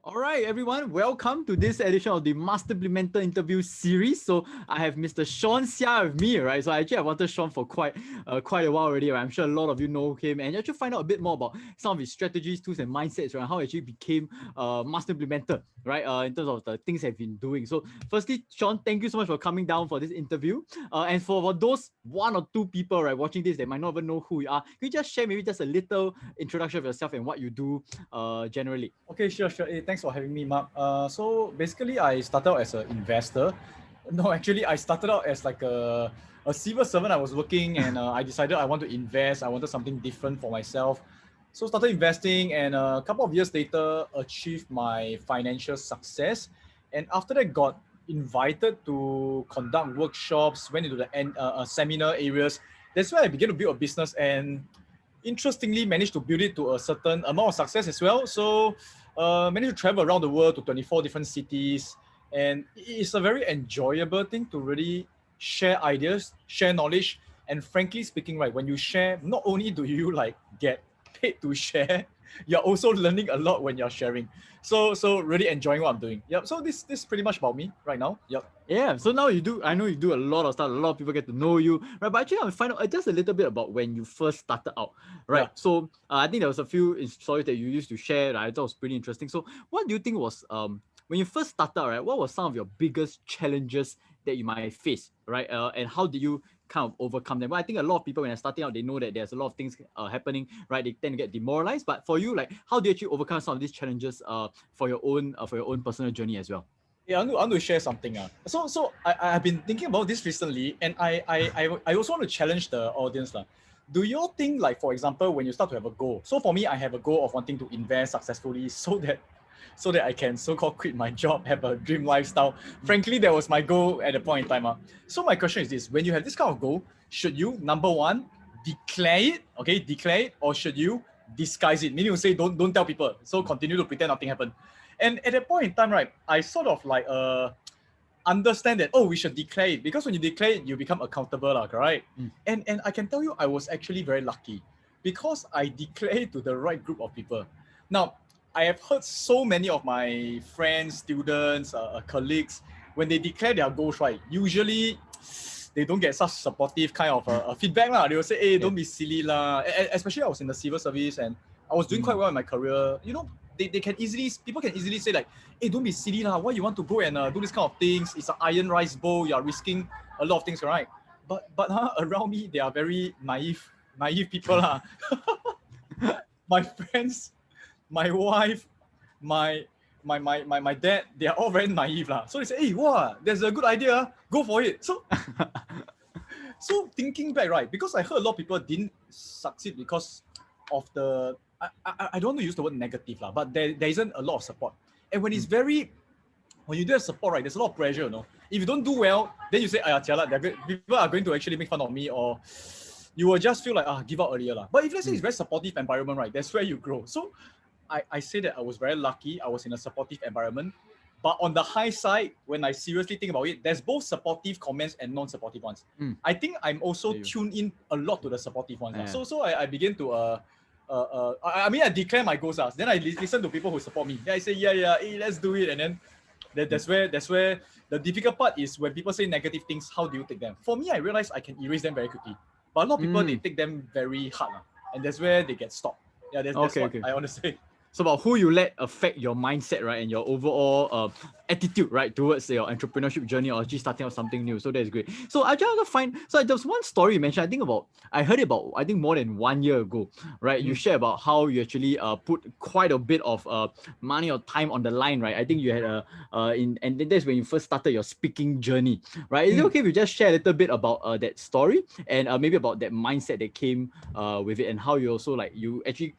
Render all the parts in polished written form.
All right, everyone, welcome to this edition of the Master Implementer interview series. So I have Mr. Seah with me, right? So I wanted Sean for quite a while already, right? I'm sure a lot of you know him, and actually find out a bit more about some of his strategies, tools, and mindsets, right? How he actually became Master Implementer, right? In terms of the things I've been doing. So firstly, Sean, thank you so much for coming down for this interview. And for those one or two people, right, watching this, they might not even know who you are. Can you just share maybe just a little introduction of yourself and what you do generally? Okay, sure. Hey, thanks for having me, Mark. So basically, I started out as an investor. No, actually, I started out as like a civil servant. I was working and I decided I want to invest. I wanted something different for myself. So started investing and a couple of years later, achieved my financial success. And after that, got invited to conduct workshops, went into the seminar areas. That's where I began to build a business and interestingly managed to build it to a certain amount of success as well. So managed to travel around the world to 24 different cities. And it's a very enjoyable thing to really share ideas, share knowledge. And frankly speaking, right, when you share, not only do you like get paid to share, you're also learning a lot when you're sharing. So really enjoying what I'm doing. Yep. So this is pretty much about me right now. Yep. Yeah, so now I know you do a lot of stuff, a lot of people get to know you, right? But actually, I want to find out just a little bit about when you first started out, right? Yeah. So I think there was a few stories that you used to share that I thought was pretty interesting. So what do you think was, when you first started out, right, what were some of your biggest challenges that you might face, right? And how did you kind of overcome them? Well, I think a lot of people when they're starting out, they know that there's a lot of things happening, right? They tend to get demoralized. But for you, like, how do you actually overcome some of these challenges for your own personal journey as well? Yeah, I want to share something. So I've been thinking about this recently, and I also want to challenge the audience. Do you all think, like, for example, when you start to have a goal? So for me, I have a goal of wanting to invest successfully so that I can so-called quit my job, have a dream lifestyle. Frankly, that was my goal at the point in time. So my question is this: when you have this kind of goal, should you, number one, declare it, or should you disguise it? Meaning you say don't tell people. So continue to pretend nothing happened. And at that point in time, right, I sort of like understand that, we should declare it, because when you declare it, you become accountable, correct? And I can tell you, I was actually very lucky because I declared it to the right group of people. Now, I have heard so many of my friends, students, colleagues, when they declare their goals, right, usually they don't get such supportive kind of feedback. They will say, hey, don't be silly. Especially I was in the civil service and I was doing quite well in my career. They can easily, people can easily say like, hey, don't be silly. Why you want to go and do this kind of things? It's an iron rice bowl. You're risking a lot of things, right? But around me, they are very naive people. My friends, my wife, my dad, they are all very naive. So they say, hey, wow, there's a good idea. Go for it. So thinking back, right, because I heard a lot of people didn't succeed because of the, I don't want to use the word negative, but there isn't a lot of support. And when it's when you do have support, right, there's a lot of pressure, If you don't do well, then you say, people are going to actually make fun of me, or you will just feel like, give up earlier. But if let's say it's very supportive environment, right, that's where you grow. So I say that I was very lucky. I was in a supportive environment. But on the high side, when I seriously think about it, there's both supportive comments and non-supportive ones. I think I'm also tuned in a lot to the supportive ones. Yeah. So I begin to I declare my goals. Then I listen to people who support me. Then I say, hey, let's do it. And then that's where the difficult part is when people say negative things. How do you take them? For me, I realize I can erase them very quickly. But a lot of people, they take them very hard. And that's where they get stopped. Yeah, that's what I want to say. So about who you let affect your mindset, right, and your overall attitude, right, towards your entrepreneurship journey or actually starting out something new. So that's great. So I just want to find, so there was one story you mentioned, I heard about, I think more than 1 year ago, right? You share about how you actually put quite a bit of money or time on the line, right? I think you had and that's when you first started your speaking journey, right? Is it okay if you just share a little bit about that story and maybe about that mindset that came with it, and how you also like you actually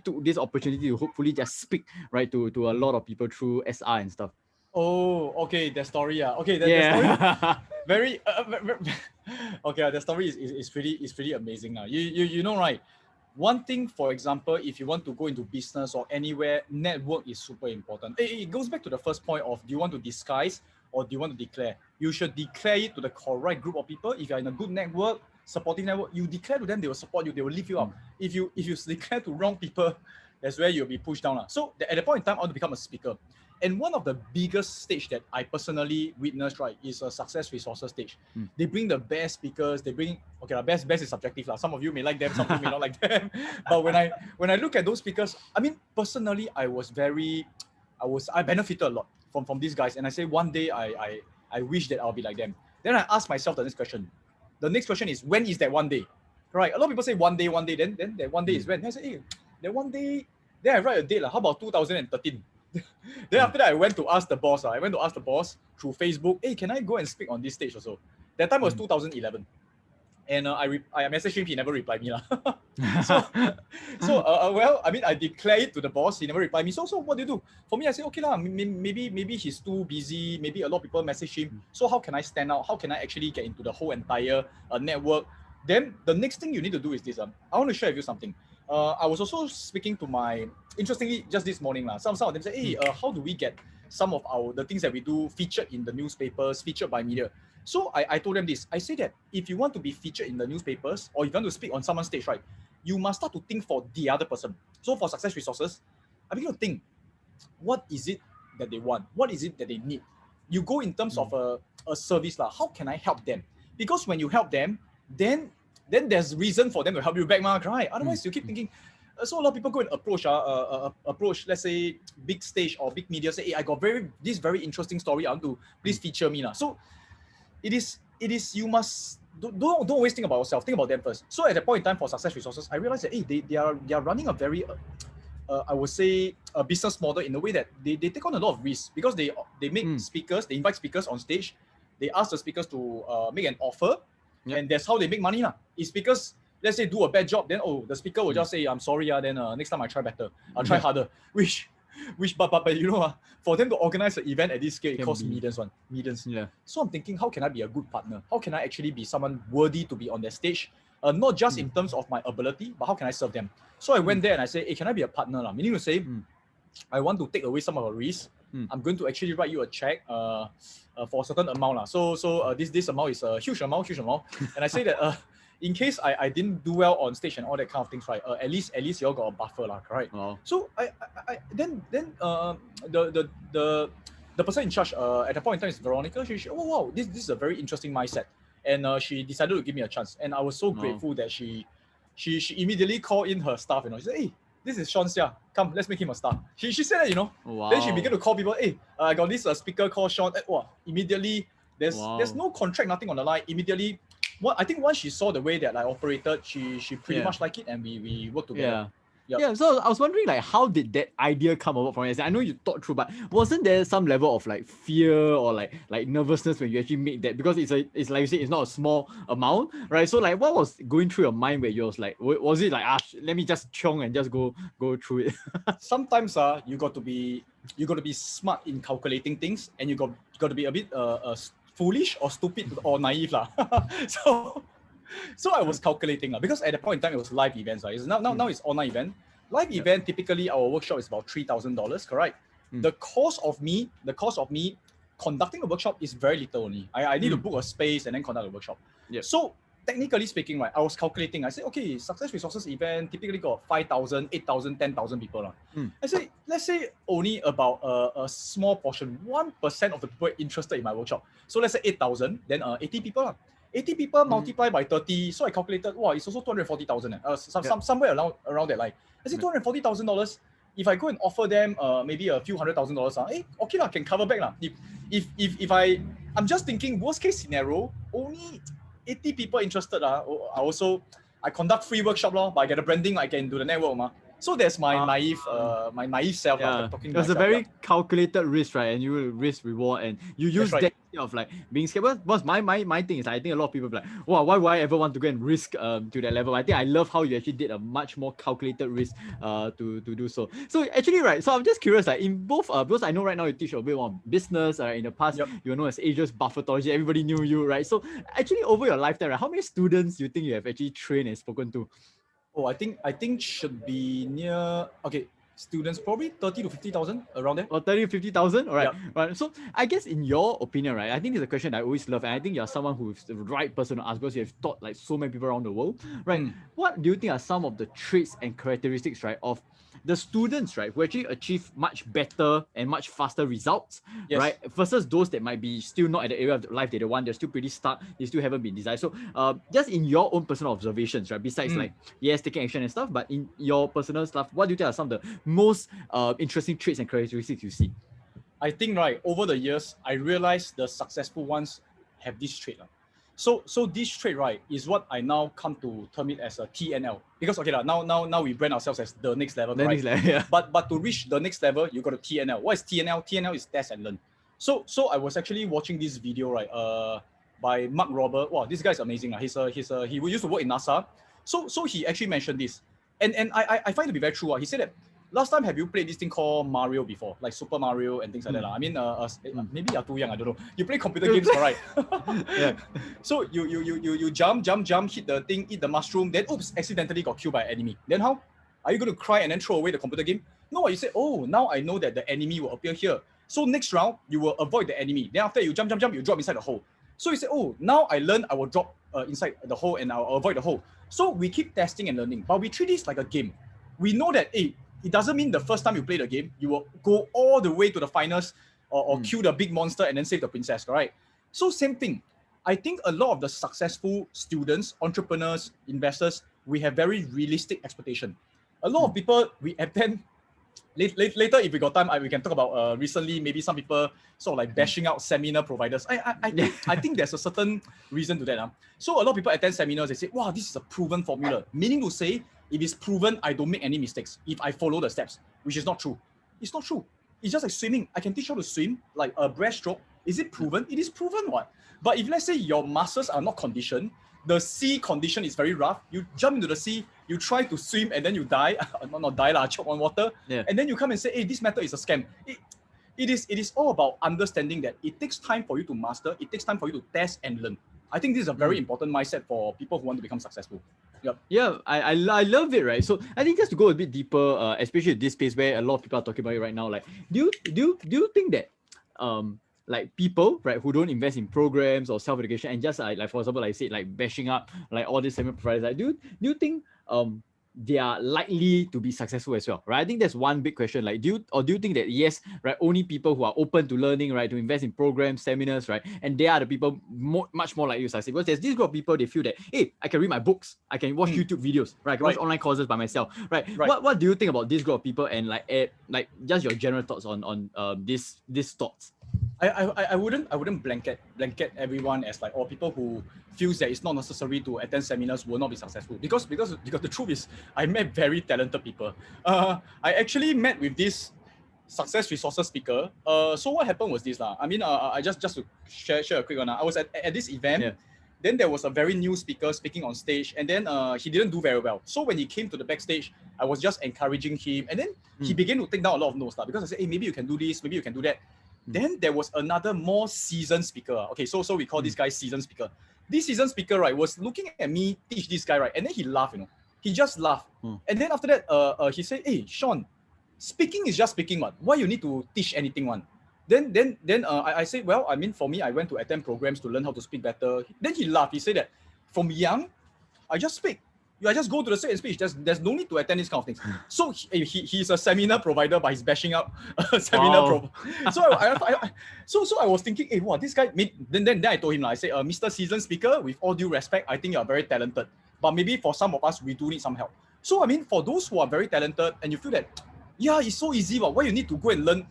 took this opportunity to hopefully just speak, right, to a lot of people through SR and stuff. Oh, okay, the story. Okay, the story very okay. The story is pretty amazing. You know, right? One thing, for example, if you want to go into business or anywhere, network is super important. It goes back to the first point of, do you want to disguise or do you want to declare? You should declare it to the correct group of people. If you're in a good network, supporting network, you declare to them, they will support you, they will lift you up. If you declare to wrong people, that's where you'll be pushed down. So at the point in time, I want to become a speaker. And one of the biggest stage that I personally witnessed, right, is a success resources stage. They bring the best speakers. They bring, okay, best is subjective. Some of you may like them, some of you may not like them. But when I look at those speakers, I mean, personally, I benefited a lot from these guys. And I say one day I wish that I'll be like them. Then I ask myself the next question. The next question is, when is that one day? Right? A lot of people say one day, then that one day is when? Then I say, hey, that one day, then I write a date. How about 2013? Then after that, I went to ask the boss. I went to ask the boss through Facebook, hey, can I go and speak on this stage also? That time was 2011. And I messaged him, he never replied me. Well, I mean, I declared it to the boss, he never replied me. So what do you do? For me, I say, okay, maybe he's too busy, maybe a lot of people message him. So how can I stand out? How can I actually get into the whole entire network? Then the next thing you need to do is this. I want to share with you something. I was also speaking to interestingly, just this morning, some of them say, hey, how do we get some of the things that we do featured in the newspapers, featured by media? So I told them this. I say that if you want to be featured in the newspapers or if you want to speak on someone's stage, right, you must start to think for the other person. So for success resources, I begin to think, what is it that they want? What is it that they need? You go in terms of a service. How can I help them? Because when you help them, then there's reason for them to help you back, right? Otherwise, you keep thinking. So a lot of people go and approach, let's say, big stage or big media, say, hey, I got this very interesting story. I want to please feature me. So it is you must don't always think about yourself, think about them first. So at that point in time for success resources, I realized that hey, they are running a very I would say a business model in a way that they take on a lot of risks because they make speakers, they invite speakers on stage, they ask the speakers to make an offer, and that's how they make money. If speakers, let's say, do a bad job, then the speaker will just say, I'm sorry, then next time I try better, I'll try harder. But you know, for them to organize an event at this scale, it costs millions. Yeah. So I'm thinking, how can I be a good partner? How can I actually be someone worthy to be on that stage? Not just in terms of my ability, but how can I serve them? So I went there and I said, hey, can I be a partner? Meaning to say, I want to take away some of the risk. I'm going to actually write you a check for a certain amount. So this amount is a huge amount. And I say that in case I didn't do well on stage and all that kind of things, right? At least you all got a buffer, correct? Wow. So then the person in charge at the point in time is Veronica. She wow, this is a very interesting mindset, and she decided to give me a chance. And I was so grateful that she immediately called in her staff. She said, hey, this is Sean Seah. Come, let's make him a star. She said that, Wow. Then she began to call people. Hey, I got this speaker called Sean. Immediately there's no contract, nothing on the line. Immediately. I think once she saw the way that I operated, she pretty much liked it, and we worked together. Yeah, so I was wondering, how did that idea come about from you? I know you thought through, but wasn't there some level of fear or like nervousness when you actually made that? Because it's like you said, it's not a small amount, right? So what was going through your mind where you was like, was it like, let me just chong and just go through it? Sometimes you got to be smart in calculating things, and you got to be a bit foolish or stupid or naive So I was calculating because at that point in time it was live events. Now it's online event. Live event, typically our workshop is about $3,000, correct? The cost of me conducting a workshop is very little only. I need to book a space and then conduct a workshop. So technically speaking, right, I was calculating. I said, okay, success resources event typically got 5,000, 8,000, 10,000 people. I say, let's say only about a small portion, 1% of the people interested in my workshop. So let's say 8,000, then 80 people. 80 people multiplied by 30. So I calculated, it's also 240,000. Somewhere around that line. I said $240,000. If I go and offer them maybe a few $100,000, okay, can cover back. If I'm just thinking worst case scenario, only 80 people interested. I conduct free workshop, but I get the branding, I can do the network. So that's my naive self. Talking it was a very calculated risk, right? And you will risk reward, and you use that of being scared. But my thing is, I think a lot of people be like, wow, why would I ever want to go and risk to that level? I think I love how you actually did a much more calculated risk to do so. So actually, right. So I'm just curious, in both because I know right now you teach a bit more business. In the past, you were known as Asia's Buffettologist. Everybody knew you, right? So actually, over your lifetime, right, how many students do you think you have actually trained and spoken to? I think should be near. Okay, students, probably 30 to 50,000 around there. Or 30, 50,000? All right. Yep. Right. So I guess in your opinion, right, I think it's a question I always love. And I think you're someone who's the right person to ask because you have taught like so many people around the world, right? What do you think are some of the traits and characteristics, right, of the students, right, who actually achieve much better and much faster results, Yes. right, versus those that might be still not at the area of life that they want, they're still pretty stuck, they still haven't been desired. So just in your own personal observations, right, besides like, yes, taking action and stuff, but in your personal stuff, what do you think are some of the most interesting traits and characteristics you see? I think, right, over the years, I realized the successful ones have this trait. So this trait, right, is what I now come to term it as a TNL. Because okay, now we brand ourselves as the next level, right? Next level, yeah. But to reach the next level, you got a TNL. What is TNL? TNL is test and learn. So I was actually watching this video, right, by Mark Robert. Wow, this guy's amazing. He used to work in NASA. So he actually mentioned this. And I find it to be very true. He said that last time, have you played this thing called Mario before? Like Super Mario and things like that. I mean, maybe you're too young, I don't know. You play computer games, right? Yeah. So you jump, hit the thing, eat the mushroom, then oops, accidentally got killed by an enemy. Then how? Are you going to cry and then throw away the computer game? No, you say, oh, now I know that the enemy will appear here. So next round, you will avoid the enemy. Then after you jump, you drop inside the hole. So you say, oh, now I learn, I will drop inside the hole and I'll avoid the hole. So we keep testing and learning, but we treat this like a game. We know that, hey, it doesn't mean the first time you play the game, you will go all the way to the finals or kill the big monster and then save the princess, right? So same thing. I think a lot of the successful students, entrepreneurs, investors, we have very realistic expectation. A lot of people, we attend, later if we got time, we can talk about recently, maybe some people sort of like bashing out seminar providers. I think there's a certain reason to that. So a lot of people attend seminars, they say, wow, this is a proven formula. Meaning to say, if it's proven, I don't make any mistakes if I follow the steps, which is not true. It's not true. It's just like swimming. I can teach you how to swim, like a breaststroke. Is it proven? It is proven, what? But if let's say your muscles are not conditioned, the sea condition is very rough, you jump into the sea, you try to swim and then you die, not die, choke on water, and then you come and say, hey, this method is a scam. It is all about understanding that it takes time for you to master, it takes time for you to test and learn. I think this is a very important mindset for people who want to become successful. Yep. Yeah, I love it, right? So I think just to go a bit deeper, especially at this space where a lot of people are talking about it right now, like, do you think that like people, right, who don't invest in programs or self-education and just like for example, like I said, like bashing up like all these seminar providers, like do you think they are likely to be successful as well, right? I think that's one big question. Like, do you think that yes, right, only people who are open to learning, right, to invest in programs, seminars, right, and they are the people much more likely to succeed? Because there's this group of people, they feel that, hey, I can read my books, I can watch YouTube videos, right, I can watch online courses by myself, right? What do you think about this group of people and like just your general thoughts on these thoughts? I wouldn't blanket everyone as like all people who feels that it's not necessary to attend seminars will not be successful, because the truth is I met very talented people. I actually met with this success resources speaker. So what happened was this I mean, I just to share a quick one. I was at this event. Yeah. Then there was a very new speaker speaking on stage, and then he didn't do very well. So when he came to the backstage, I was just encouraging him, and then he began to take down a lot of notes because I said, hey, maybe you can do this, maybe you can do that. Then there was another more seasoned speaker. Okay, so we call this guy seasoned speaker. This seasoned speaker, right, was looking at me teach this guy, right, and then he laughed, He just laughed. And then after that, he said, hey, Sean, speaking is just speaking, man. Why you need to teach anything, man? Then I said, well, I mean, for me, I went to attend programs to learn how to speak better. Then he laughed. He said that from young, I just speak. I just go to the stage and speech. There's no need to attend these kind of things. So he's a seminar provider, but he's bashing out seminar. So I was thinking, hey, wow, this guy. Then I told him, I said, Mr. Seasoned Speaker, with all due respect, I think you are very talented, but maybe for some of us, we do need some help. So I mean, for those who are very talented and you feel that, yeah, it's so easy, but why you need to go and learn?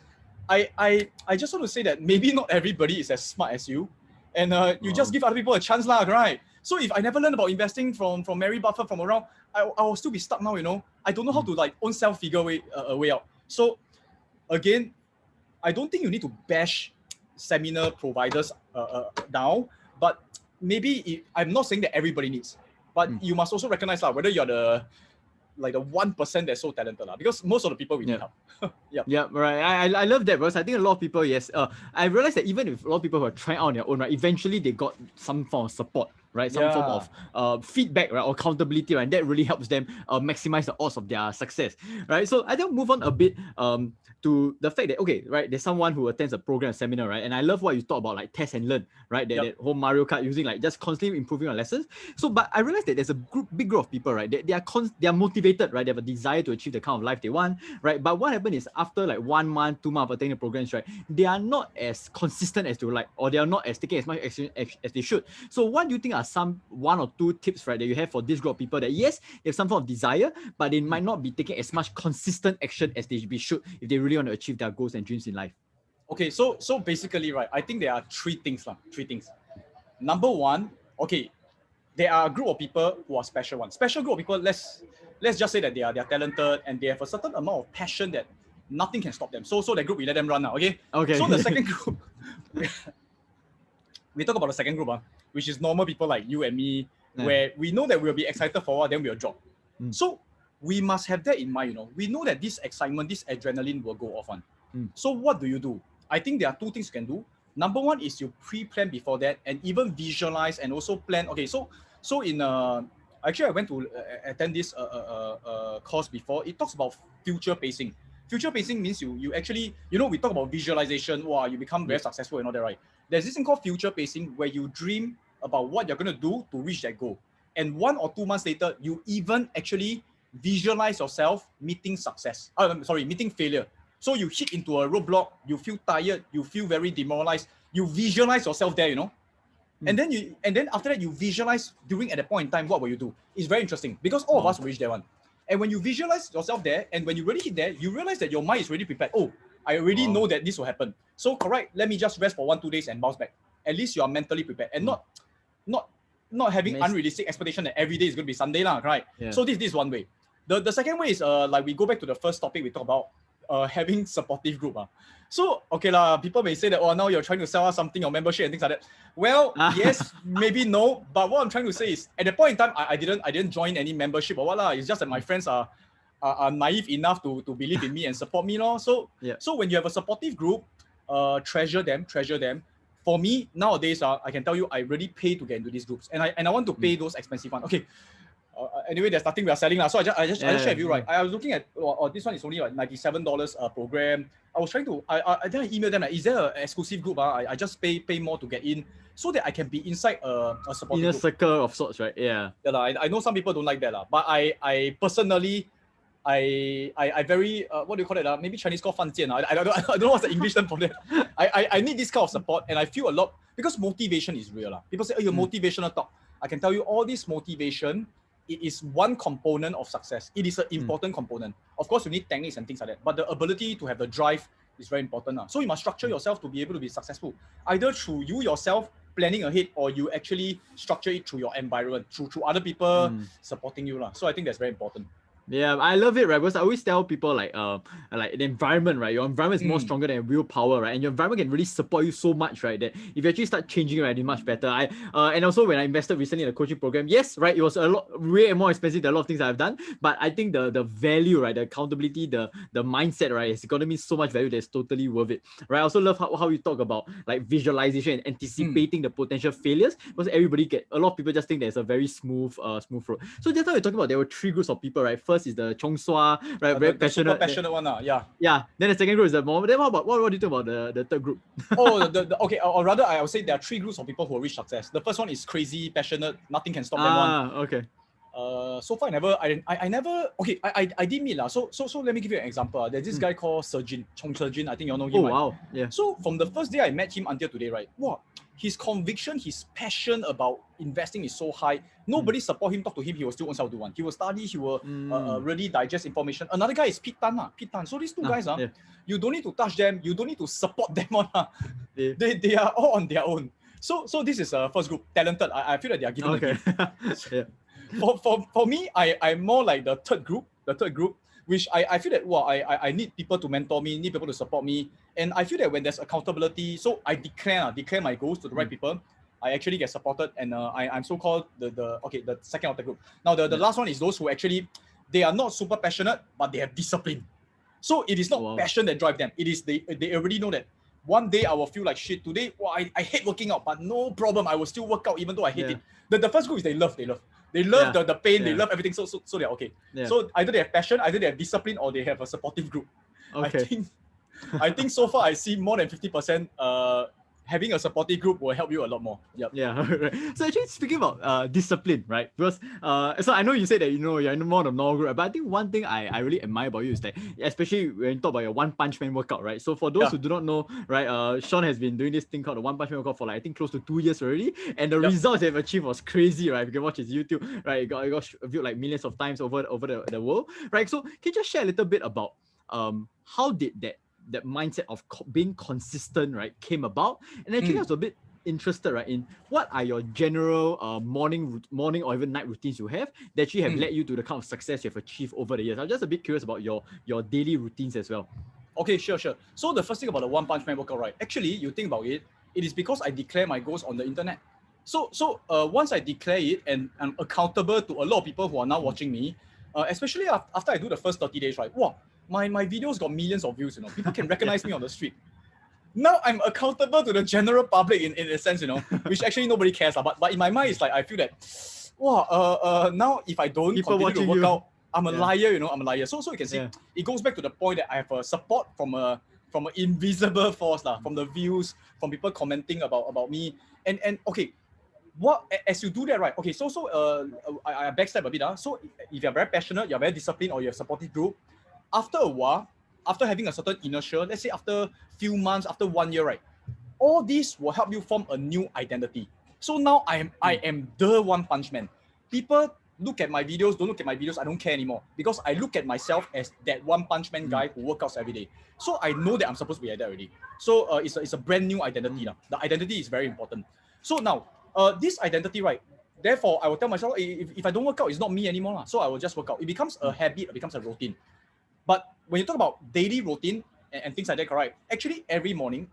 I just want to say that maybe not everybody is as smart as you, and you just give other people a chance, right? So if I never learned about investing from Mary Buffett from around, I will still be stuck now, I don't know how to like own self figure a way out. So again, I don't think you need to bash seminar providers down, but maybe I'm not saying that everybody needs, but you must also recognize whether you're the 1% that's so talented, because most of the people we need help. Yeah, right. I love that, because I think a lot of people, yes, I realized that even if a lot of people who are trying out on their own, right, eventually they got some form of support, right? Some form of feedback, right, or accountability, right? And that really helps them maximize the odds of their success, right? So I think move on a bit to the fact that, okay, right, there's someone who attends a program, a seminar, right? And I love what you talk about, like test and learn, right? That whole Mario Kart using like just constantly improving our lessons. So, but I realized that there's a big group of people, right? They are motivated, right? They have a desire to achieve the kind of life they want, right? But what happened is after like 1 month, 2 months of attending the programs, right? They are not as consistent as to like, or they are not as taking as much action as they should. So what do you think are some 1 or 2 tips, right, that you have for this group of people that yes, they have some form of desire, but they might not be taking as much consistent action as they should if they really want to achieve their goals and dreams in life? Okay, so basically, right, I think there are three things. Number one, okay, there are a group of people who are special ones. Special group of people, let's just say that they are talented and they have a certain amount of passion that nothing can stop them. So that group, we let them run now, okay? Okay. So the second group, we talk about the second group, which is normal people like you and me, where we know that we'll be excited for a while, then we'll drop. So we must have that in mind, you know. We know that this excitement, this adrenaline will go off on. So what do? I think there are 2 things you can do. Number one is you pre-plan before that and even visualize and also plan. Okay, so in actually I went to attend this course before. It talks about future pacing. Future pacing means you actually, you know, we talk about visualization. Wow, you become very successful and all that, right? There's this thing called future pacing where you dream about what you're going to do to reach that goal. And 1 or 2 months later, you even actually visualize yourself meeting success. Meeting failure. So you hit into a roadblock, you feel tired, you feel very demoralized, you visualize yourself there, you know. And then after that, you visualize at that point in time, what will you do? It's very interesting because all of us will reach that one. And when you visualize yourself there, and when you really hit there, you realize that your mind is already prepared. Oh, I already know that this will happen. So correct, let me just rest for 1-2 days and bounce back. At least you are mentally prepared and not having unrealistic expectation that every day is going to be Sunday, right? Yeah. So this is one way. The second way is like we go back to the first topic we talked about, having supportive group. So okay people may say that, oh, now you're trying to sell us something or membership and things like that. Well, yes, maybe no, but what I'm trying to say is at the point in time, I didn't join any membership or what. It's just that my friends are naive enough to believe in me and support me. So when you have a supportive group, treasure them. For me nowadays, I can tell you, I really pay to get into these groups, and I want to pay those expensive ones. Okay. Anyway, there's nothing we are selling. So I just share with you, right? I was looking at, this one is only like $97 a program. I was trying to, then I emailed them, like, is there an exclusive group? I just pay more to get in so that I can be inside a supportive inner group. circle of sorts, right? Yeah. I know some people don't like that, but I personally, I very, what do you call it? Maybe Chinese called 犯贱. I don't know what's the English term for that. I need this kind of support, and I feel a lot, because motivation is real. People say, oh, you're motivational talk. I can tell you, all this motivation, it is one component of success. It is an important component. Of course, you need techniques and things like that, but the ability to have the drive is very important. So you must structure yourself to be able to be successful, either through you yourself planning ahead, or you actually structure it through your environment, through other people supporting you. So I think that's very important. Yeah, I love it, right? Because I always tell people like the environment, right? Your environment is more stronger than willpower, right? And your environment can really support you so much, right? That if you actually start changing, right, it's much better. And also when I invested recently in a coaching program, yes, right, it was a lot way more expensive than a lot of things I've done. But I think the value, right, the accountability, the mindset, right, it's gonna mean so much value that's totally worth it. Right. I also love how you talk about like visualization and anticipating the potential failures, because a lot of people just think there's a very smooth road. So just how you're talking about, there were 3 groups of people, right? First is the Chong Sua, right? Very passionate. Super passionate one, yeah. Yeah. Then the second group is the more. Then what do you think about the third group? Okay, or rather, I would say there are 3 groups of people who will reach success. The first one is crazy, passionate, nothing can stop them one. Okay. So far I never. Okay, I did meet So let me give you an example. There's this guy called Sergin, Chong Sergin. I think you all know him. Oh, wow. Yeah. So from the first day I met him until today, right? Wow, his conviction, his passion about investing is so high. Nobody support him, talk to him. He will still own self do one. He will study. He will really digest information. Another guy is Pete Tan. So these 2 guys, you don't need to touch them. You don't need to support them on. They are all on their own. So this is first group, talented. I feel that they are given okay. Yeah. For me, I'm more like the third group, which I feel that I need people to mentor me, need people to support me, and I feel that when there's accountability, so I declare my goals to the right people, I actually get supported, and I'm so called the second of the group. Now the last one is those who actually, they are not super passionate, but they have discipline. So it is not passion that drives them. It is they already know that One day I will feel like shit. Today, I hate working out, but no problem. I will still work out even though I hate it. The first group is they love the pain, they love everything. So they're okay. So either they have passion, either they have discipline, or they have a supportive group. Okay. I think so far I see more than 50%. Having a supportive group will help you a lot more. Yep. Yeah. Right. So actually, speaking about discipline, right? Because so I know you said that you're in more of the normal group, but I think one thing I really admire about you is that, especially when you talk about your One Punch Man workout, right? So for those who do not know, right, Sean has been doing this thing called the One Punch Man workout for like I think close to 2 years already, and the results they've achieved was crazy, right? You can watch his YouTube, right? It got viewed like millions of times over the world, right? So can you just share a little bit about how did that mindset of being consistent, right, came about? And actually I was a bit interested, right, in what are your general morning or even night routines you have that actually have led you to the kind of success you have achieved over the years. I'm just a bit curious about your daily routines as well. Okay, sure. So the first thing about the One Punch Man workout, right? Actually, you think about it, it is because I declare my goals on the internet. So once I declare it and I'm accountable to a lot of people who are now watching me, especially after I do the first 30 days, right? Wow, my videos got millions of views, People can recognize me on the street. Now I'm accountable to the general public in a sense, which actually nobody cares. But in my mind, it's like I feel that, wow, now if I don't continue to work out, I'm a liar, I'm a liar. So you can see, it goes back to the point that I have a support from an invisible force, from the views, from people commenting about me. And okay, as you do that, right? Okay, so I backstep a bit. So if you're very passionate, you're very disciplined, or you have a supportive group, after a while, after having a certain inertia, let's say after few months, after 1 year, right? All these will help you form a new identity. So now I am the One Punch Man. People look at my videos, don't look at my videos, I don't care anymore, because I look at myself as that One Punch Man guy who works out every day. So I know that I'm supposed to be like that already. So it's a brand new identity. The identity is very important. So now, this identity, right? Therefore, I will tell myself, if I don't work out, it's not me anymore. So I will just work out. It becomes a habit, it becomes a routine. But when you talk about daily routine and things like that, correct? Actually, every morning,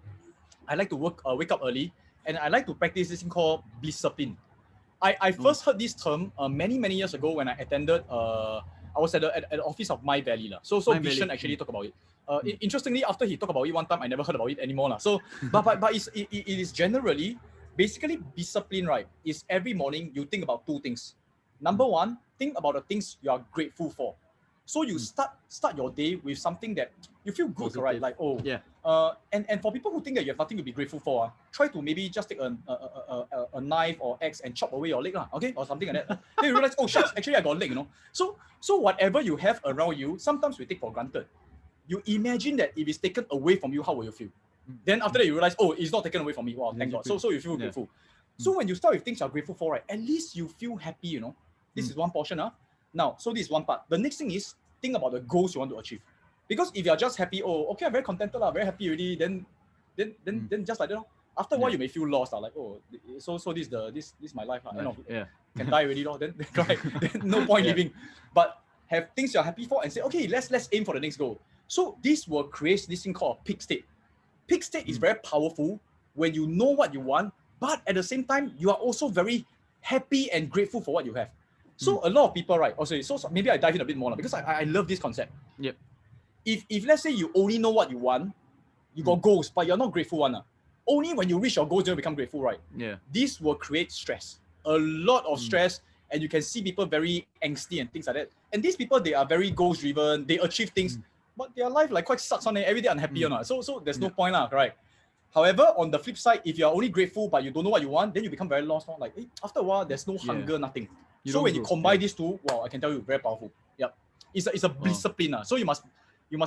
I like to wake up early, and I like to practice this thing called discipline. I first heard this term many years ago when I attended. I was at the office of My Valley. So Vision actually talked about it. Interestingly, after he talked about it one time, I never heard about it anymore. So, but it is generally, basically discipline, right? Is every morning you think about two things. Number one, think about the things you are grateful for. So you start your day with something that you feel good, right? Like, and for people who think that you have nothing to be grateful for, try to maybe just take a knife or axe and chop away your leg, okay, or something like that. Then you realize, oh shucks, actually I got a leg, So whatever you have around you, sometimes we take for granted. You imagine that if it's taken away from you, how will you feel? Then after that you realize, oh, it's not taken away from me. Wow, thank God. So you feel grateful. So when you start with things you're grateful for, right, at least you feel happy, This is one portion. Now, so this is one part. The next thing is, think about the goals you want to achieve. Because if you're just happy, oh, okay, I'm very contented, very happy already, then just like that. After a while, you may feel lost. Like, oh, so this is my life. Can die already. Then no point living. But have things you're happy for and say, okay, let's aim for the next goal. So this will create this thing called a peak state. Peak state is very powerful when you know what you want, but at the same time, you are also very happy and grateful for what you have. So a lot of people, right? Also, so maybe I dive in a bit more because I love this concept. Yep. If let's say you only know what you want, you got goals, but you're not grateful one. Only when you reach your goals, you become grateful, right? Yeah. This will create stress, a lot of stress, and you can see people very angsty and things like that. And these people, they are very goals driven. They achieve things, but their life like quite sucks on it. Every day unhappy or not. So there's no point, right? However, on the flip side, if you're only grateful but you don't know what you want, then you become very lost. Like after a while, there's no hunger, nothing. So when you combine these two, wow, I can tell you, very powerful. Yep, it's a discipline. So you must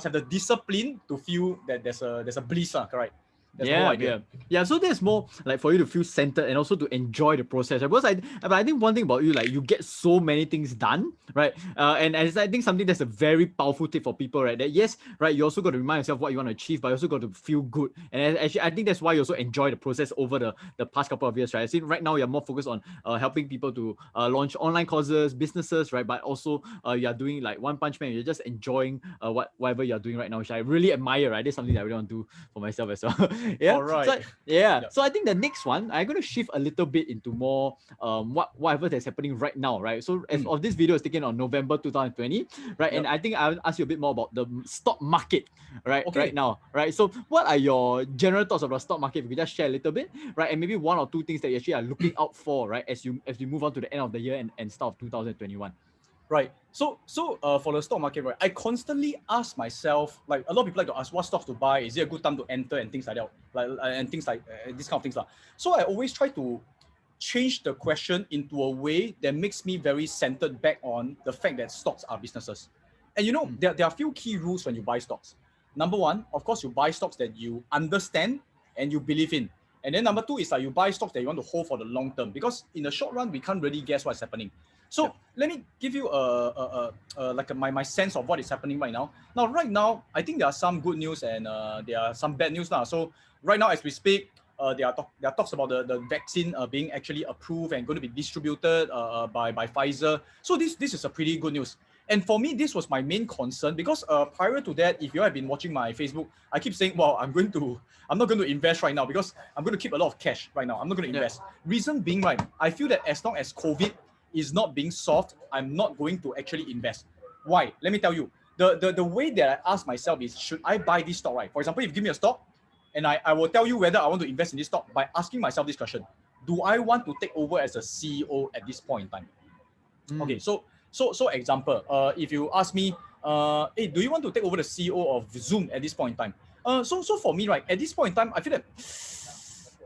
have the discipline to feel that there's a bliss. Correct. There's no idea. Yeah. So there's more like for you to feel centered and also to enjoy the process. Right? Because I think one thing about you, like you get so many things done, right? And I think something that's a very powerful tip for people, right? That yes, right, you also got to remind yourself what you want to achieve, but you also got to feel good. And actually, I think that's why you also enjoy the process over the past couple of years, right? I think right now you're more focused on helping people to launch online courses, businesses, right? But also you're doing like One Punch Man. You're just enjoying whatever you're doing right now, which I really admire, right? That's something that I really want to do for myself as well. Yeah. All right. So yeah. Yep. So I think the next one, I'm gonna shift a little bit into more whatever that's happening right now, right? So as of this video is taken on November 2020, right? And Yep. I think I'll ask you a bit more about the stock market, right? Okay. Right now, right? So what are your general thoughts about the stock market? If you could just share a little bit, right? And maybe one or two things that you actually are looking out for, right? As we move on to the end of the year and start of 2021. Right. So for the stock market, right, I constantly ask myself, like a lot of people like to ask what stocks to buy, is it a good time to enter and things like that, like and things like this kind of things. So I always try to change the question into a way that makes me very centered back on the fact that stocks are businesses. And you know, there are a few key rules when you buy stocks. Number one, of course, you buy stocks that you understand and you believe in. And then number two is like you buy stocks that you want to hold for the long term, because in the short run, we can't really guess what's happening. So let me give you my sense of what is happening right now. Right now, I think there are some good news and there are some bad news now. So right now, as we speak, there are talks about the vaccine being actually approved and going to be distributed by Pfizer. So this is a pretty good news. And for me, this was my main concern, because prior to that, if you have been watching my Facebook, I keep saying, well, I'm not going to invest right now because I'm going to keep a lot of cash right now. I'm not going to invest. Reason being, right, I feel that as long as COVID is not being solved, I'm not going to actually invest. Why? Let me tell you. The way that I ask myself is, should I buy this stock, right? For example, if you give me a stock, and I will tell you whether I want to invest in this stock by asking myself this question: do I want to take over as a CEO at this point in time? Okay, so example, if you ask me, hey, do you want to take over the CEO of Zoom at this point in time? So for me, right, at this point in time, I feel that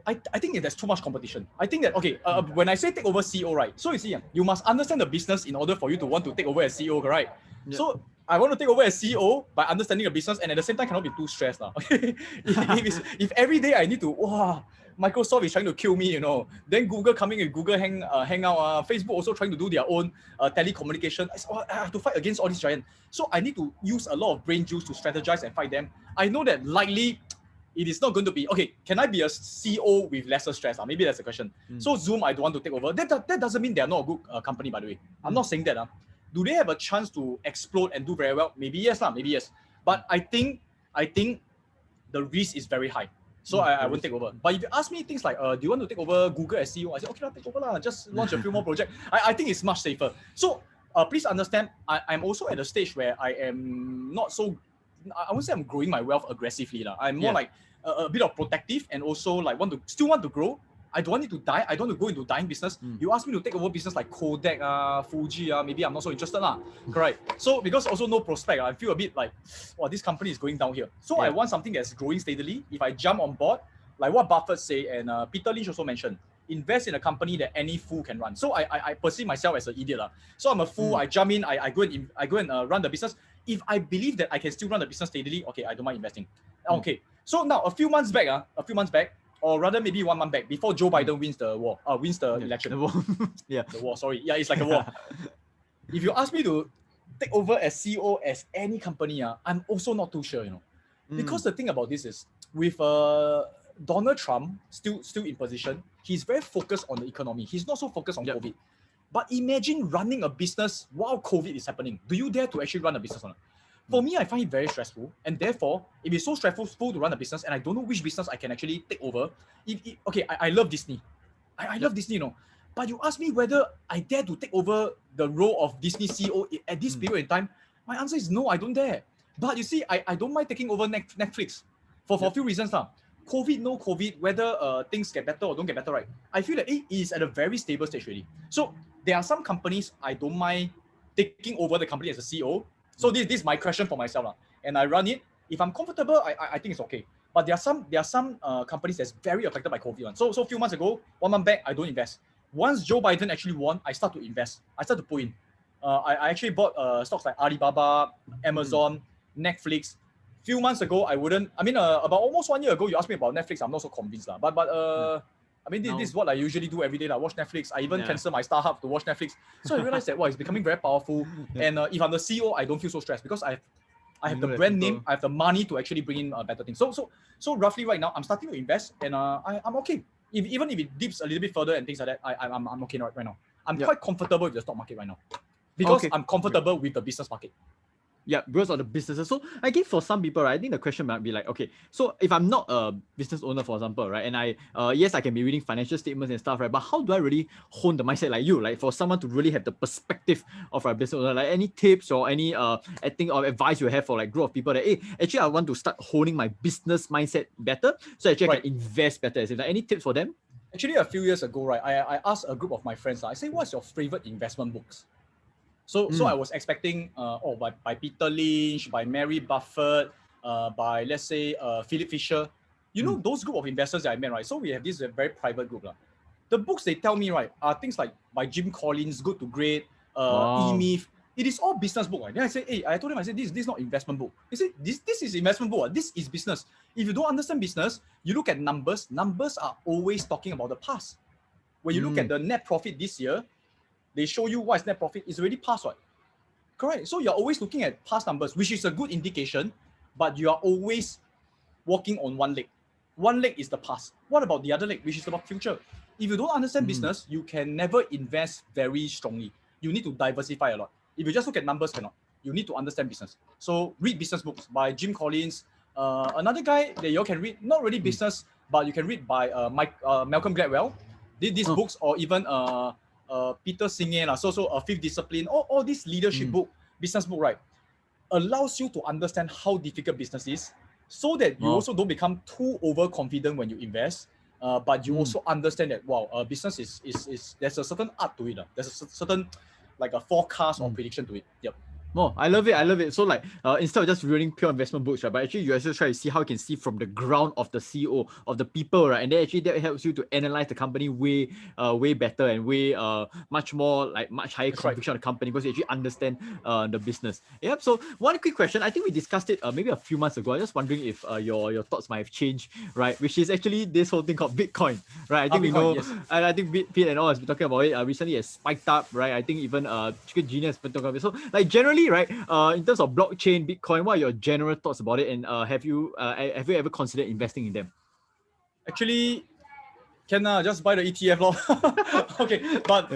I think there's too much competition. I think that, okay, when I say take over CEO, right, so you see, you must understand the business in order for you to want to take over as CEO, right? Yep. So I want to take over as CEO by understanding the business, and at the same time cannot be too stressed now. if every day I need to, Microsoft is trying to kill me, then Google coming with Google Hangout, Facebook also trying to do their own telecommunication. I have to fight against all these giants. So I need to use a lot of brain juice to strategize and fight them. I know that likely it is not going to be, okay, can I be a CEO with lesser stress? Maybe that's the question. So Zoom, I don't want to take over. That doesn't mean they're not a good company, by the way. I'm not saying that. Do they have a chance to explode and do very well? Maybe yes, maybe yes. But I think the risk is very high. So I won't take over. But if you ask me things like, do you want to take over Google as CEO? I say, okay, I'll take over. Just launch a few more projects. I think it's much safer. So please understand, I'm also at a stage where I am not so, I won't say I'm growing my wealth aggressively. I'm more like a bit of protective, and also like still want to grow. I don't want it to die. I don't want to go into dying business. You ask me to take over business like Kodak, Fuji, maybe I'm not so interested. Correct. So because also no prospect, I feel a bit like, this company is going down here. So I want something that's growing steadily. If I jump on board, like what Buffett say, and Peter Lynch also mentioned, invest in a company that any fool can run. So I perceive myself as an idiot. So I'm a fool. I jump in. I go and run the business. If I believe that I can still run the business steadily, okay, I don't mind investing. Okay. So now a few months back, or rather maybe 1 month back, before Joe Biden wins the election. The war. The war, sorry. Yeah, it's like a war. If you ask me to take over as CEO as any company, I'm also not too sure, Because the thing about this is, with Donald Trump still in position, he's very focused on the economy. He's not so focused on COVID. But imagine running a business while COVID is happening. Do you dare to actually run a business or not? For me, I find it very stressful, and therefore, it is so stressful to run a business, and I don't know which business I can actually take over. I love Disney. I love Disney, But you ask me whether I dare to take over the role of Disney CEO at this period in time, my answer is no, I don't dare. But you see, I don't mind taking over Netflix for a few reasons now. COVID, no COVID, whether things get better or don't get better, right? I feel that it is at a very stable stage already. So there are some companies I don't mind taking over the company as a CEO. So this is my question for myself, and I run it. If I'm comfortable, I think it's okay. But there are some companies that's very affected by COVID. So a few months ago, 1 month back, I don't invest. Once Joe Biden actually won, I start to invest. I start to put in. I actually bought stocks like Alibaba, Amazon, Netflix. Few months ago, I wouldn't. I mean, about almost 1 year ago, you asked me about Netflix. I'm not so convinced, But I mean, this is what I usually do every day. I watch Netflix. I even cancel my StarHub to watch Netflix. So I realized that it's becoming very powerful. And if I'm the CEO, I don't feel so stressed because I have the brand name. I have the money to actually bring in better things. So roughly right now, I'm starting to invest, and I'm okay. Even if it dips a little bit further and things like that, I'm okay right now. I'm quite comfortable with the stock market right now because I'm comfortable with the business market. Yeah, because of the businesses. So I guess for some people, right, I think the question might be like, okay, so if I'm not a business owner, for example, right, and yes, I can be reading financial statements and stuff, right, but how do I really hone the mindset like you, like for someone to really have the perspective of a business owner, like any tips or any I think or advice you have for like group of people that, hey, actually I want to start honing my business mindset better, so actually I Right. can invest better. Is it like any tips for them? Actually, a few years ago, right, I asked a group of my friends, I say, what's your favorite investment books? So I was expecting, by Peter Lynch, by Mary Buffett, by, let's say, Philip Fisher. You know, those group of investors that I met, right? So we have this very private group. The books they tell me, right, are things like by Jim Collins, Good to Great, Wow. E-Myth. It is all business book. Right? Then I said, hey, I told him, I said, this is not investment book. He said, this is investment book. This is business. If you don't understand business, you look at numbers. Numbers are always talking about the past. When you look at the net profit this year, they show you what is net profit. It's already past, right? Correct. So you're always looking at past numbers, which is a good indication, but you are always walking on one leg. One leg is the past. What about the other leg, which is about future? If you don't understand business, you can never invest very strongly. You need to diversify a lot. If you just look at numbers, cannot. You need to understand business. So read business books by Jim Collins. Another guy that you all can read, not really business, but you can read by Malcolm Gladwell. These books, or even Peter Seah, so a Fifth Discipline, all these leadership book, business book, right, allows you to understand how difficult business is, so that you also don't become too overconfident when you invest, but you also understand that, wow, business is there's a certain art to it. There's a certain like a forecast or prediction to it. Yep. Oh, I love it. I love it. So like, instead of just reading pure investment books, right, but actually you also try to see how you can see from the ground of the CEO, of the people, right, and then actually that helps you to analyze the company way better and way much more like much higher conviction of the company, because you actually understand the business. Yep. So one quick question, I think we discussed it maybe a few months ago. I'm just wondering if your thoughts might have changed, right? Which is actually this whole thing called Bitcoin, right? I think we know, yes. and I think Pete and all has been talking about it recently. It spiked up, right? I think even Chicken Genius has been talking about it. So like generally, right, in terms of blockchain, Bitcoin, what are your general thoughts about it, and have you ever considered investing in them? Actually, can just buy the ETF lor. Okay, but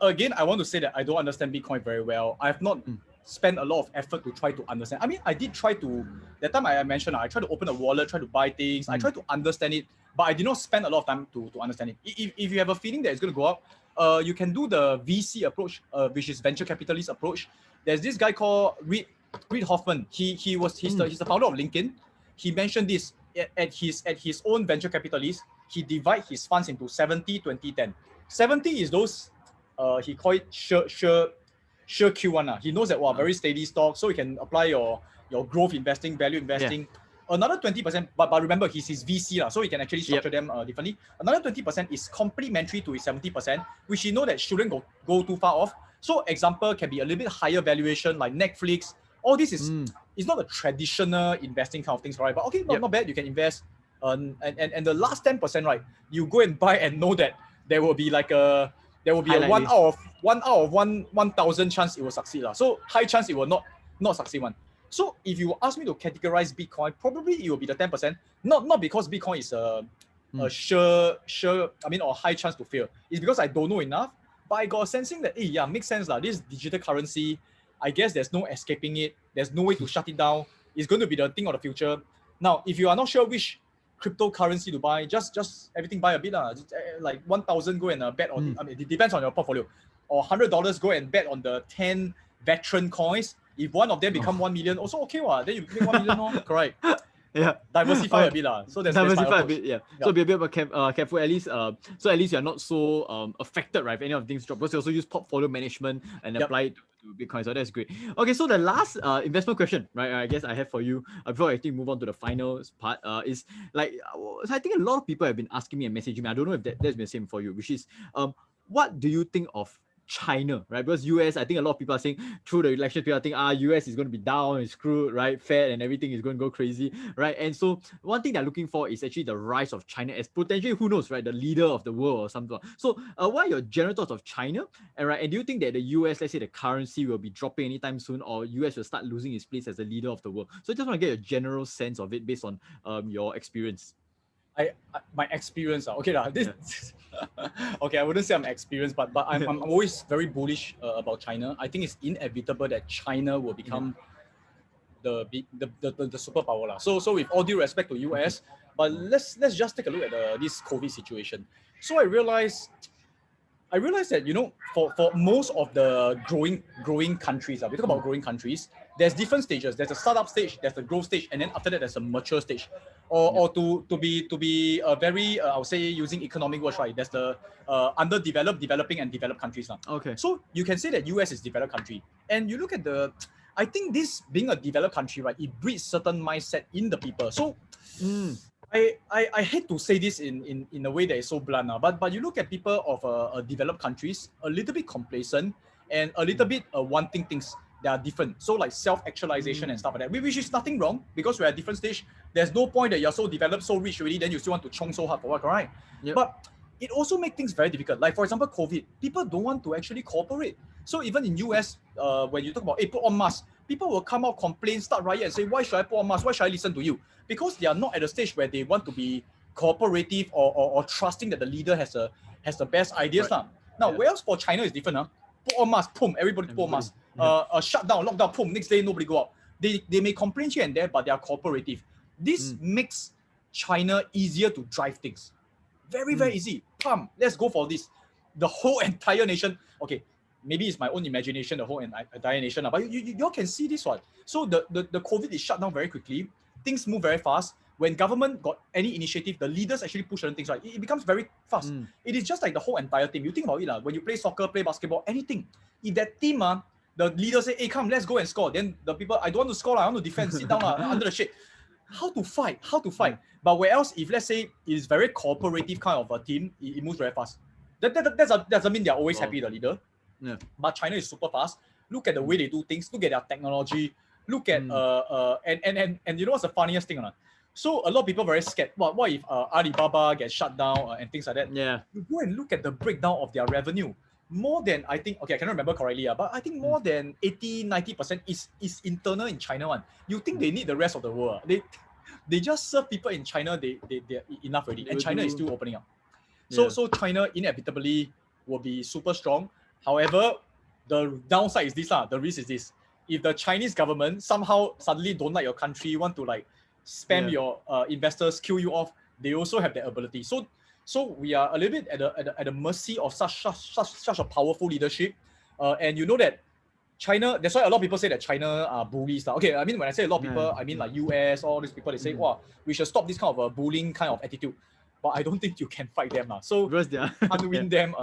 again, I want to say that I don't understand Bitcoin very well. I have not spent a lot of effort to try to understand. I mean, I did try to, that time I mentioned, I tried to open a wallet, try to buy things, I tried to understand it, but I did not spend a lot of time to understand it. If you have a feeling that it's going to go up, you can do the VC approach, which is venture capitalist approach. There's this guy called Reid Hoffman. He's the founder of LinkedIn. He mentioned this at his own venture capitalist. He divide his funds into 70, 20, 10. 70 is those he call it sure Q1. He knows that very steady stock, so you can apply your growth investing, value investing. Another 20%, but remember, he's his VC, so he can actually structure them differently. Another 20% is complementary to his 70%, which you know that shouldn't go too far off. So example can be a little bit higher valuation like Netflix. All this is it's not a traditional investing kind of things, right? But okay, not bad. You can invest. And the last 10%, right? You go and buy and know that there will be like a 1 out of 1,000 chance it will succeed. So high chance it will not succeed one. So if you ask me to categorize Bitcoin, probably it will be the 10%. Not because Bitcoin is a sure, I mean, or high chance to fail. It's because I don't know enough. But I got a sensing that, makes sense. This digital currency, I guess there's no escaping it. There's no way to shut it down. It's going to be the thing of the future. Now, if you are not sure which cryptocurrency to buy, just everything buy a bit. Like 1,000, go and bet on, I mean, it depends on your portfolio. Or $100, go and bet on the 10 veteran coins. If one of them become 1 million, also okay. Then you make 1 million. Correct. Diversify a bit. So that's diversify a bit, So be a bit more careful, at least. So at least you're not so affected, right, if any of things drop. Because you also use portfolio management and apply it to Bitcoin. So that's great. Okay, so the last investment question, right, I guess I have for you before I think move on to the final part is like, I think a lot of people have been asking me and messaging me. I don't know if that's been the same for you, which is what do you think of China, right? Because US, I think a lot of people are saying through the election, people think US is going to be down, it's screwed, right? Fed and everything is going to go crazy, right? And so one thing they're looking for is actually the rise of China as potentially, who knows, right? The leader of the world or something. So what are your general thoughts of China? And do you think that the US, let's say the currency will be dropping anytime soon, or US will start losing its place as the leader of the world? So I just want to get a general sense of it based on your experience. My experience. Okay, okay, I wouldn't say I'm experienced, but I'm always very bullish about China. I think it's inevitable that China will become the superpower lah. So with all due respect to US, but let's just take a look at this COVID situation. So I realized that, you know, for most of the growing countries, we talk about growing countries, there's different stages. There's a startup stage, there's the growth stage, and then after that there's a mature stage. Or to be very I would say, using economic words, right? There's the underdeveloped, developing, and developed countries now. Okay. So you can say that US is developed country, and you look at I think this being a developed country, right, it breeds certain mindset in the people. So I hate to say this in a way that is so blunt, but you look at people of developed countries, a little bit complacent and a little bit wanting things that are different. So like self-actualization and stuff like that, which is nothing wrong, because we're at different stage. There's no point that you're so developed, so rich already, then you still want to chong so hard for work, right? Yep. But it also makes things very difficult. Like for example, COVID, people don't want to actually cooperate. So even in US, when you talk about, hey, put on mask, people will come out, complain, start riot and say, why should I put on mask? Why should I listen to you? Because they are not at a stage where they want to be cooperative or trusting that the leader has the best ideas. Right. Now, whereas for China is different. Put on mask, boom, everybody put on mask. Shutdown, lockdown, boom, next day nobody go out. They may complain here and there, but they are cooperative. This makes China easier to drive things. Very, very easy. Come, let's go for this. The whole entire nation, okay, maybe it's my own imagination, the whole entire nation, but you all can see this one. So the COVID is shut down very quickly. Things move very fast. When government got any initiative, the leaders actually push certain things, right? It becomes very fast. It is just like the whole entire team. You think about it, when you play soccer, play basketball, anything. If that team, the leader say, hey, come, let's go and score. Then the people, I don't want to score, I want to defend, sit down under the shade. How to fight? But where else, if let's say it's very cooperative kind of a team, it moves very fast. That doesn't mean they're always happy, the leader. Yeah. But China is super fast. Look at the way they do things. Look at their technology. Look at and you know what's the funniest thing or not? So a lot of people very scared. What if Alibaba gets shut down and things like that? Yeah. You go and look at the breakdown of their revenue. More than, I think, okay, I cannot remember correctly, but I think more than 80-90% is internal in China one. You think they need the rest of the world? They just serve people in China. They're enough already, and China is still opening up. So China inevitably will be super strong. However, the downside is this, the risk is this. If the Chinese government somehow suddenly don't like your country, want to like spam your investors, kill you off, they also have that ability. So we are a little bit at the mercy of such a powerful leadership. And you know that China, that's why a lot of people say that China are bullies. Okay, I mean, when I say a lot of people, I mean like US, all these people, they say, wow, we should stop this kind of a bullying kind of attitude. But I don't think you can fight them. So unwin them,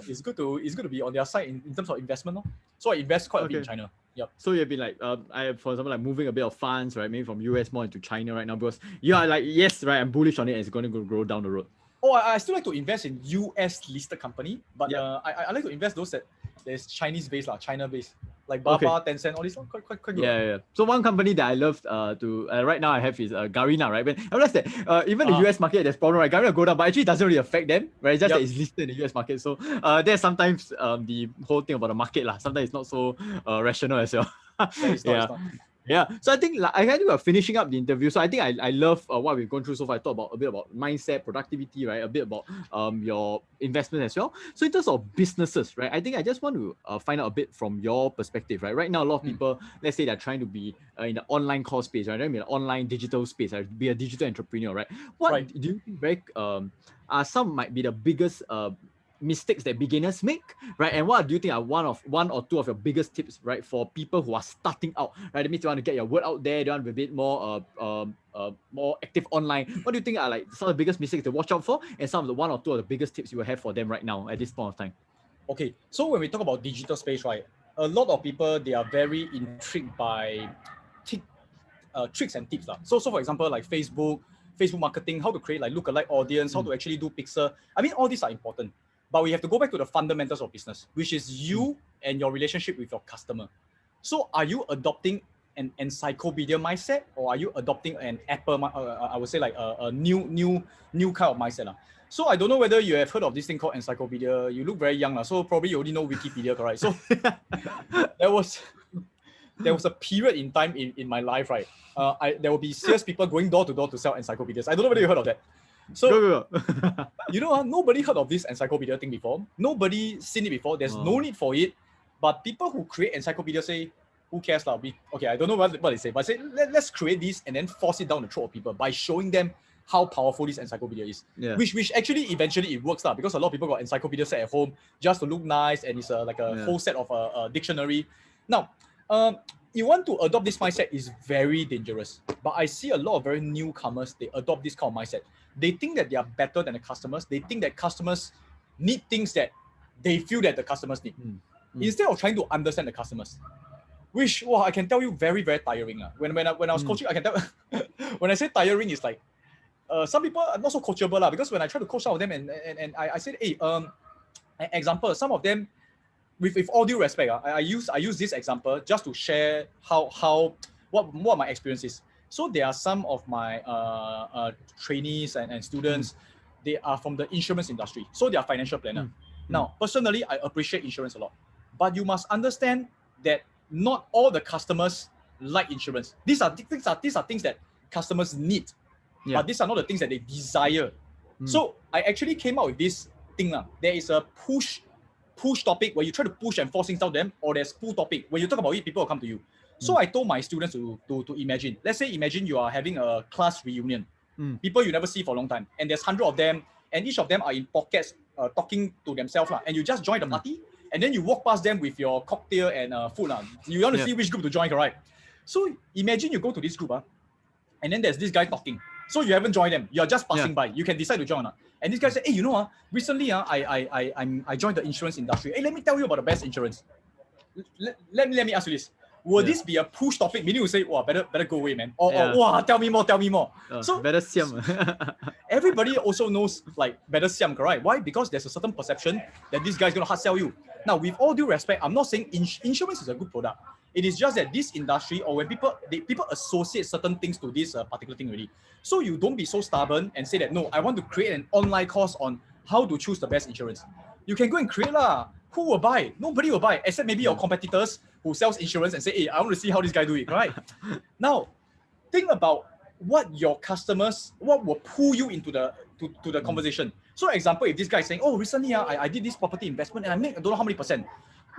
it's good to be on their side in terms of investment. So I invest quite a bit in China. Yep. So you've been like, for example, like moving a bit of funds, right? Maybe from US more into China right now, because you are like, yes, right, I'm bullish on it and it's going to grow down the road. Oh, I still like to invest in US listed company, but I like to invest those that there's Chinese based, China based. Like Baba, Tencent, all these quite good. Yeah. So one company that I love right now I have is Garena, right? But I realized that even the US market, there's problem, right? Garena go down, but actually it doesn't really affect them, right? It's just that it's listed in the US market. So there's sometimes the whole thing about the market, sometimes it's not so rational as well. It's not. Yeah, so I think I kind of finishing up the interview. So I think I love what we've gone through so far. I talked a bit about mindset, productivity, right? A bit about your investment as well. So in terms of businesses, right? I think I just want to find out a bit from your perspective, right? Right now, a lot of people, let's say they're trying to be in the online course space, right? I mean, online digital space, right? Be a digital entrepreneur, right? What do you think some might be the biggest mistakes that beginners make, right? And what do you think are one or two of your biggest tips, right, for people who are starting out, right? That means you want to get your word out there, they want to be a bit more active online. What do you think are like some of the biggest mistakes to watch out for, and some of the one or two of the biggest tips you will have for them right now at this point of time? Okay, so when we talk about digital space, right, a lot of people, they are very intrigued by tricks and tips. So for example, like Facebook marketing, how to create like lookalike audience, how to actually do pixel. I mean, all these are important. But we have to go back to the fundamentals of business, which is you and your relationship with your customer. So are you adopting an encyclopedia mindset, or are you adopting an Apple, I would say like a new kind of mindset? So I don't know whether you have heard of this thing called encyclopedia. You look very young, so probably you only know Wikipedia, correct? So there was a period in time in my life, right? There will be salespeople going door to door to sell encyclopedias. I don't know whether you heard of that. So, you know, nobody heard of this encyclopedia thing before. Nobody seen it before. There's no need for it. But people who create encyclopedias say, who cares lah? Okay, I don't know what they say, but say let's create this and then force it down the throat of people by showing them how powerful this encyclopedia is. Yeah. Which actually eventually it works lah, because a lot of people got encyclopedia set at home just to look nice, and it's like a whole set of a dictionary. Now, you want to adopt this mindset is very dangerous. But I see a lot of very newcomers, they adopt this kind of mindset. They think that they are better than the customers. They think that customers need things that they feel that the customers need. Instead of trying to understand the customers. Which, I can tell you, very, very tiring. When I was coaching, I can tell, when I say tiring, it's like, some people are not so coachable because when I try to coach some of them and I said, hey, example, some of them, with all due respect, I use this example just to share what my experience is. So there are some of my trainees and students, they are from the insurance industry. So they are financial planner. Now, personally, I appreciate insurance a lot. But you must understand that not all the customers like insurance. These are things that customers need. Yeah. But these are not the things that they desire. So I actually came out with this thing. There is a push topic where you try to push and force things down them, or there's pull topic where you talk about it, people will come to you. So I told my students to imagine. Let's say imagine you are having a class reunion. People you never see for a long time. And there's 100 of them, and each of them are in pockets talking to themselves. And you just join the party, and then you walk past them with your cocktail and food. You want to see which group to join, correct? So imagine you go to this group, and then there's this guy talking. So you haven't joined them. You're just passing by. You can decide to join. And this guy said, hey, recently I joined the insurance industry. Hey, let me tell you about the best insurance. Let me ask you this. Will this be a push topic? Meaning you say, better go away, man. Or tell me more. So better siam. Everybody also knows like better siam, correct? Why? Because there's a certain perception that this guy's going to hard sell you. Now, with all due respect, I'm not saying insurance is a good product. It is just that this industry, or when people associate certain things to this particular thing already. So you don't be so stubborn and say that, no, I want to create an online course on how to choose the best insurance. You can go and create lah. Who will buy? Nobody will buy, except maybe your competitors who sells insurance and say, hey, I want to see how this guy do it, right? Now, think about what your customers, what will pull you into the conversation. So example, if this guy is saying, oh, recently I did this property investment and I make I don't know how many percent.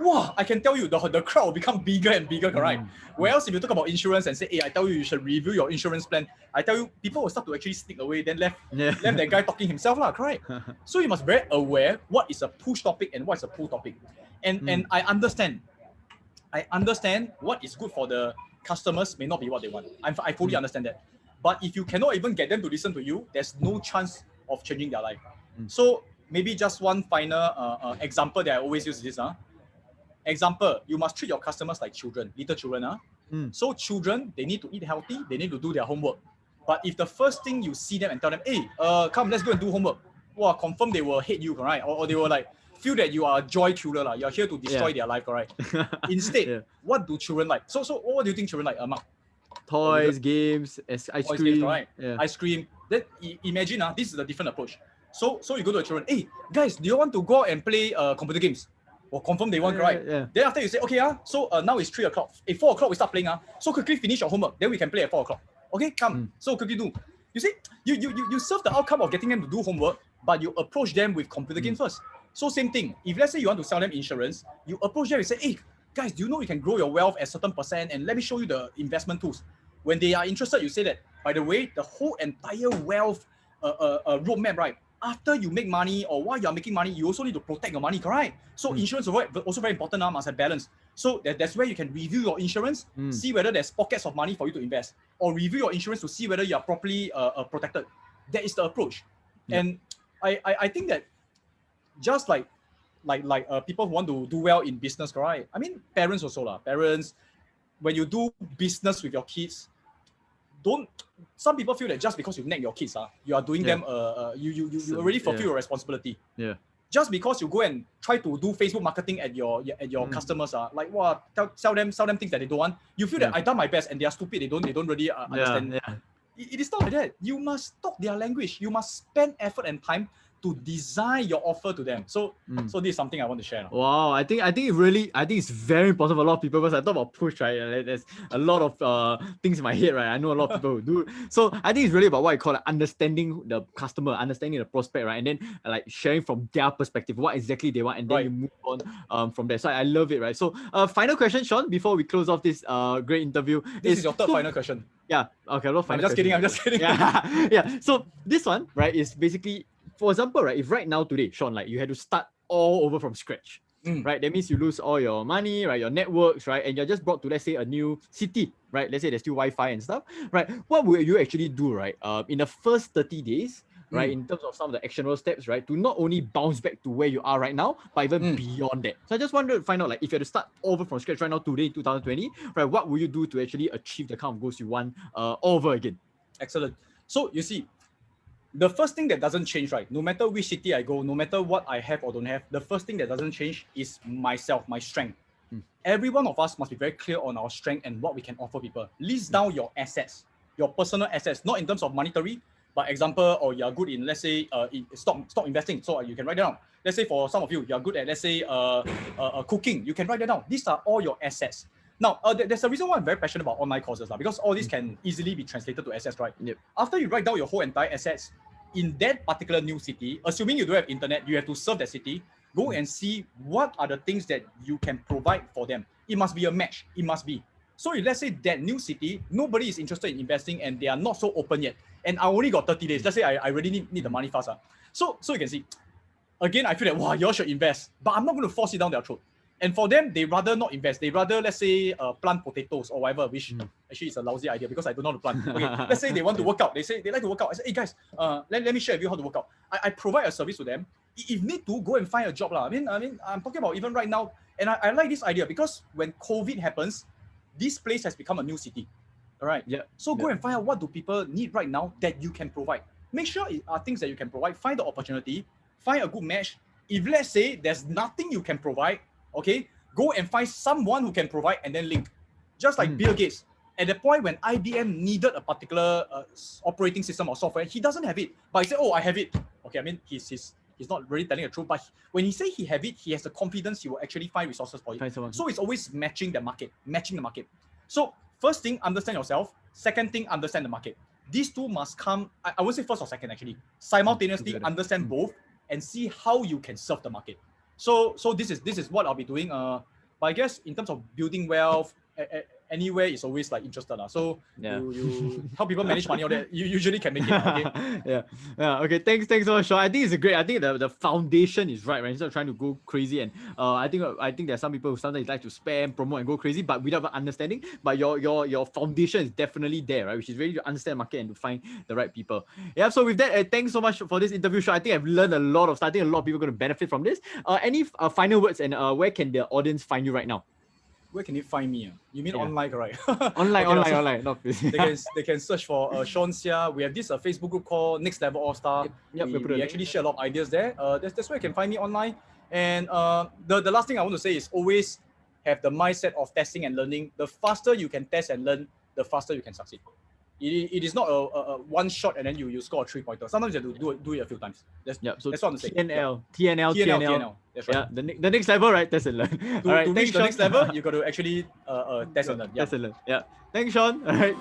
Wow, I can tell you the crowd will become bigger and bigger, correct? Whereas if you talk about insurance and say, hey, I tell you should review your insurance plan, I tell you people will start to actually sneak away, then left that guy talking himself, correct? So you must be very aware what is a push topic and what is a pull topic. And I understand what is good for the customers may not be what they want. I fully understand that. But if you cannot even get them to listen to you, there's no chance of changing their life. So maybe just one final example that I always use is this. Example, you must treat your customers like children, little children. So children, they need to eat healthy, they need to do their homework. But if the first thing you see them and tell them, hey, come, let's go and do homework, confirm they will hate you, right? Or they will like feel that you are a joy killer, you're here to destroy their life, right? Instead, what do children like? So what do you think children like, Mark? Toys, games, ice cream. Games, right? Ice cream. Then imagine this is a different approach. So you go to the children, hey, guys, do you want to go and play computer games? Or confirm they want, right? Then after you say, okay, so now it's 3 o'clock. At 4 o'clock we start playing. So quickly finish your homework. Then we can play at 4 o'clock. Okay, come. So quickly do. You see, you serve the outcome of getting them to do homework, but you approach them with computer games first. So same thing. If let's say you want to sell them insurance, you approach them and say, hey, guys, do you know you can grow your wealth at certain percent? And let me show you the investment tools. When they are interested, you say that, by the way, the whole entire wealth roadmap, right? After you make money or while you're making money, you also need to protect your money, correct? So insurance is also very important now, must have balance. So that's where you can review your insurance, see whether there's pockets of money for you to invest, or review your insurance to see whether you are properly protected. That is the approach. And I think that just like people who want to do well in business, correct? I mean, parents also. Parents, when you do business with your kids, some people feel that just because you nag your kids, you are doing them, you already fulfill your responsibility. Just because you go and try to do Facebook marketing at your customers, sell them things that they don't want, you feel that I done my best and they are stupid, they don't really understand. It is not like that. You must talk their language. You must spend effort and time to design your offer to them. So so this is something I want to share. Wow, I think it's very important for a lot of people, because I talk about push, right? And there's a lot of things in my head, right? I know a lot of people who do. So I think it's really about what I call understanding the customer, understanding the prospect, right? And then like sharing from their perspective what exactly they want, and then you move on from there. So I love it, right? So final question, Sean, before we close off this great interview. This is your third final question. Yeah. Okay. I'm just kidding. Yeah. Yeah. So this one, right, is basically, for example, right, if right now today, Sean, like you had to start all over from scratch, right? That means you lose all your money, right? Your networks, right? And you're just brought to, let's say, a new city, right? Let's say there's still Wi-Fi and stuff, right? What will you actually do, right? In the first 30 days, right? In terms of some of the actionable steps, right? To not only bounce back to where you are right now, but even beyond that. So I just wanted to find out, like, if you had to start over from scratch right now today, 2020, right? What will you do to actually achieve the kind of goals you want over again? Excellent. So you see, the first thing that doesn't change, right? No matter which city I go, no matter what I have or don't have, the first thing that doesn't change is myself, my strength. Every one of us must be very clear on our strength and what we can offer people. List down your assets, your personal assets, not in terms of monetary, but example, or you're good in, let's say, in stock investing. So you can write it down. Let's say for some of you, you're good at, let's say, cooking. You can write that down. These are all your assets. Now, there's a reason why I'm very passionate about online courses, because all this can easily be translated to assets, right? Yep. After you write down your whole entire assets in that particular new city, assuming you don't have internet, you have to serve that city, go and see what are the things that you can provide for them. It must be a match. It must be. So if let's say that new city, nobody is interested in investing and they are not so open yet, and I only got 30 days. Let's say I really need the money fast. So you can see, again, I feel that, wow, you all should invest, but I'm not going to force it down their throat. And for them, they rather not invest. They rather, let's say, plant potatoes or whatever, which actually is a lousy idea because I don't know how to plant. Okay, let's say they want to work out. They say they like to work out. I say, hey guys, let me share with you how to work out. I provide a service to them. If need to, go and find a job. I mean, I'm talking about even right now, and I like this idea because when COVID happens, this place has become a new city. All right. Yeah. So go and find out what do people need right now that you can provide. Make sure it are things that you can provide. Find the opportunity. Find a good match. If let's say there's nothing you can provide, okay, go and find someone who can provide and then link. Just like Bill Gates. At the point when IBM needed a particular operating system or software, he doesn't have it. But he said, oh, I have it. Okay, I mean, he's not really telling the truth, but when he say he have it, he has the confidence he will actually find resources for it. So it's always matching the market. So first thing, understand yourself. Second thing, understand the market. These two must come, I would say first or second actually, simultaneously understand both and see how you can serve the market. So this is what I'll be doing. But I guess in terms of building wealth, anywhere is always like interested. So you help people manage money, all that, you usually can make it. Okay? Yeah. Okay. Thanks so much, Sean. I think it's great. I think the foundation is right? Instead of trying to go crazy, and I think there are some people who sometimes like to spam, promote, and go crazy, but without understanding. But your foundation is definitely there, right? Which is really to understand the market and to find the right people. Yeah. So with that, thanks so much for this interview, Sean. I think I've learned a lot of stuff. I think a lot of people are going to benefit from this. Any final words, and where can the audience find you right now? Where can you find me? You mean online, right? Online, not physically. They can search for Sean Seah. We have this Facebook group called Next Level All Star. We actually share a lot of ideas there. That's where you can find me online. And the last thing I want to say is always have the mindset of testing and learning. The faster you can test and learn, the faster you can succeed. It is not a one shot and then you score a 3-pointer. Sometimes you have to do it a few times. That's what I'm saying. TNL. That's right. Yeah, the next level, right? Test and learn. To reach the next level, you got to actually test and learn. Test and learn. Yeah. Thanks, Sean. All right.